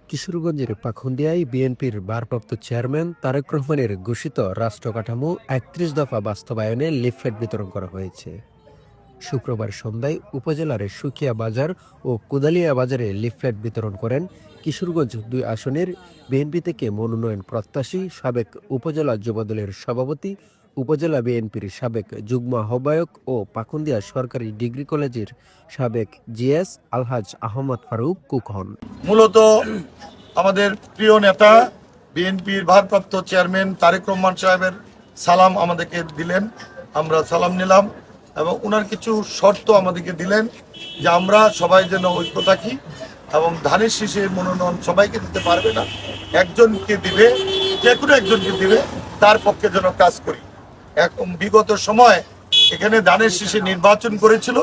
কিশোরগঞ্জের পাখুন্দিয়ায় বিএনপির ভারপ্রাপ্ত চেয়ারম্যান তারেক রহমানের ঘোষিত রাষ্ট্র কাঠামো ৩১ দফা বাস্তবায়নে লিফলেট বিতরণ করা হয়েছে। শুক্রবার সন্ধ্যায় উপজেলার সুকিয়া বাজার ও কোদালিয়া বাজারে লিফলেট বিতরণ করেন কিশোরগঞ্জ ২ আসনের বিএনপি থেকে মনোনয়ন প্রত্যাশী সাবেক উপজেলা যুবদলের সভাপতি, উপজেলা বিএনপির সাবেক যুগ্ম আহ্বায়ক ও পাখুন্দিয়া সরকারি ডিগ্রি কলেজের সাবেক জিএস আলহাজ আহমদ ফারুক কুকন। মূলত আমাদের প্রিয় নেতা বিএনপির ভারপ্রাপ্ত চেয়ারম্যান তারেক রহমান সাহেবের সালাম আমাদেরকে দিলেন, আমরা সালাম নিলাম এবং ওনার কিছু শর্ত আমাদেরকে দিলেন যে আমরা সবাই যেন ঐক্য থাকি এবং ধানের শীষের মনোনয়ন সবাইকে দিতে পারবে না, একজনকে দিবে, যে কোনো একজনকে দিবে, তার পক্ষে যেন কাজ করি। এখন বিগত সময় এখানে ধানের শীষে নির্বাচন করেছিল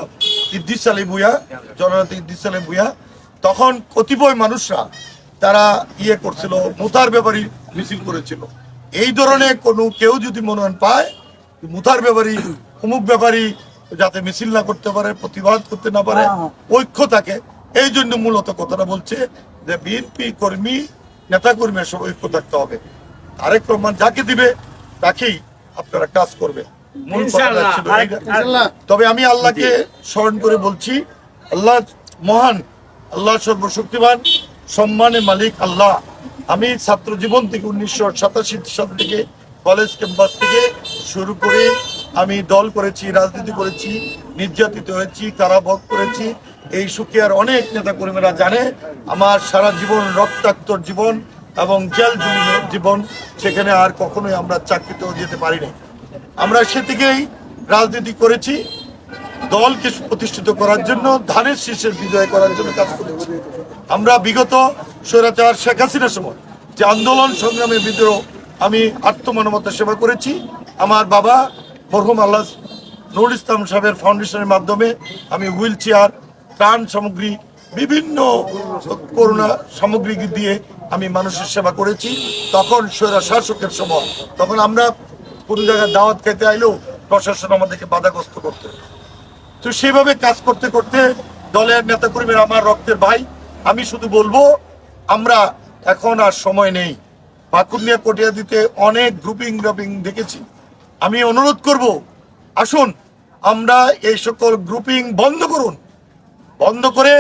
ইদ্রিস আলী ভূঁইয়া, জননেতা ইদ্রিস আলী ভূঁইয়া। তখন কতিপয় মানুষরা তারা করছিল, মুথার ব্যাপারী মিছিল করেছিল। এই ধরনের কোনো কেউ যদি মনোনয়ন পায়, মুথার ব্যাপারী অমুক ব্যাপারী যাতে মিছিল না করতে পারে, প্রতিবাদ করতে না পারে, ঐক্য থাকে, এই জন্য মূলত কথাটা বলছে যে বিএনপি কর্মী নেতা কর্মীর সব ঐক্য থাকতে হবে। তারেক রহমান যাকে দিবে তাকেই আপনারা কাজ করবে, মূল কথাটা ছিল। তবে আমি আল্লাহকে স্মরণ করে বলছি, আল্লাহ মহান, আল্লাহ সর্বশক্তিমান, সম্মানের মালিক আল্লাহ। আমি ছাত্র জীবন থেকে 1987 সাল থেকে কলেজ ক্যাম্পাস থেকে শুরু করে আমি দল করেছি, রাজনীতি করেছি, নির্যাতিত হয়েছি, কারাভোগ করেছি। এই সুখিয়ার অনেক নেতা কর্মীরা জানে আমার সারা জীবন রক্তাক্ত জীবন এবং জেল জীবন, সেখানে আর কখনোই আমরা চাকরিতেও যেতে পারিনি। আমরা সে থেকেই রাজনীতি করেছি, দলকে প্রতিষ্ঠিত করার জন্য, ধানের শীষের বিজয় করার জন্য কাজ করেছি। আমরা বিগত স্বৈরাচার শেখ হাসিনার সময় যে আন্দোলন সংগ্রামের বিদ্রোহ, আমি আত্মমানবতা সেবা করেছি। আমার বাবা মরহুম আল্লাহ নুরুল ইসলাম সাহেবের ফাউন্ডেশনের মাধ্যমে আমি হুইল চেয়ার, ত্রাণ সামগ্রী, বিভিন্ন করোনা সামগ্রী দিয়ে আমি মানুষের সেবা করেছি। তখন স্বৈরা শাসকের সময়, তখন আমরা কোনো জায়গায় দাওয়াত খেতে আইলেও প্রশাসন আমাদেরকে বাধাগ্রস্ত করতে। তো সেভাবে কাজ করতে করতে দলের নেতাকর্মীরা আমার রক্তের ভাই। আমি শুধু বলবো, আমরা এখন আর সময় নেই। পাকুন্দিয়া কটিয়া দিতে অনেক গ্রুপিং দেখেছি। আমি অনুরোধ করব, আসুন আমরা এই সকল গ্রুপিং বন্ধ করুন, বন্ধ করে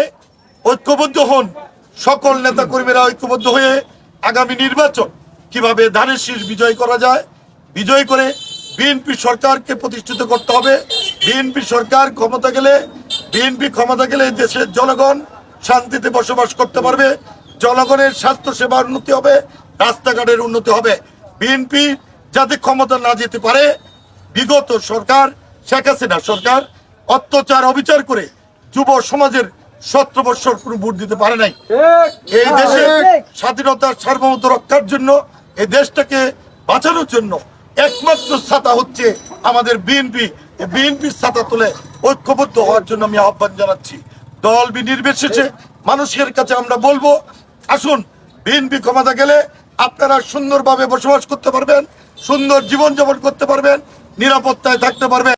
ঐক্যবদ্ধ হন। সকল নেতাকর্মীরা ঐক্যবদ্ধ হয়ে আগামী নির্বাচন কিভাবে ধানের শীষ বিজয় করা যায়, বিজয় করে বিএনপি সরকারকে প্রতিষ্ঠিত করতে হবে। বিএনপি সরকার ক্ষমতা গেলে দেশের জনগণ শান্তিতে বসবাস করতে পারবে, জনগণের স্বাস্থ্য সেবার উন্নতি হবে, রাস্তাঘাটের উন্নতি হবে। বিএনপি যাতে ক্ষমতা না যেতে পারে, বিগত সরকার শেখ হাসিনা সরকার অত্যাচার অবিচার করে যুব সমাজের 17 বছর কোনো ভোট দিতে পারে নাই। এই দেশে স্বাধীনতার সার্বভৌমত্ব রক্ষার জন্য, এই দেশটাকে বাঁচানোর জন্য একমাত্র ছাতা হচ্ছে আমাদের বিএনপি। বিএনপির ছাতা তুলে ঐক্যবদ্ধ হওয়ার জন্য আমি আহ্বান জানাচ্ছি। দল নির্বিশেষে মানুষের কাছে আমরা বলবো, আসুন বিএনপি ক্ষমতা গেলে আপনারা সুন্দরভাবে বসবাস করতে পারবেন, সুন্দর জীবনযাপন করতে পারবেন, নিরাপত্তায় থাকতে পারবেন।